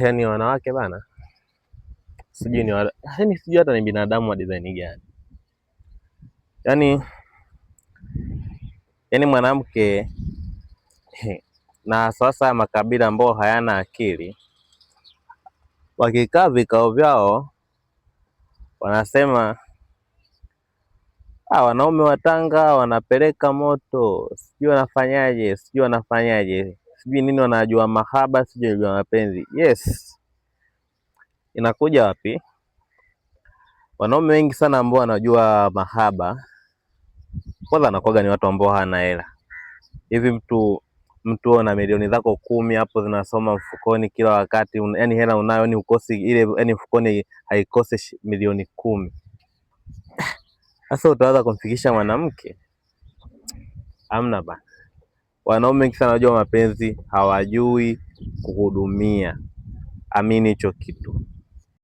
yani wanawake bana, sijui ni yani sijui hata ni binadamu wa design gani. Yani mwanamke na sasa makabila ambao hayana akili wakikaa vikao vyao wanasema wanaume wa Tanga wanapeleka moto, sijui wanafanyaje, sijui nini, wanajua mahaba, sijui wanajua mapenzi. Yes, inakuja wapi? Wanaume wengi sana ambao wanajua mahaba kwanza anakuwaga ni watu ambao hana hela. Hivi mtu na milioni zako 10 hapo zinasoma mfukoni kila wakati, yani hela unayo, ni ukosi ile, yani mfukoni haikose milioni 10. Sasa utaanza kumfikisha mwanamke? Hamna bana. Wanaume wengi sana wanajua mapenzi, hawajui kuhudumia. Amini hicho kitu.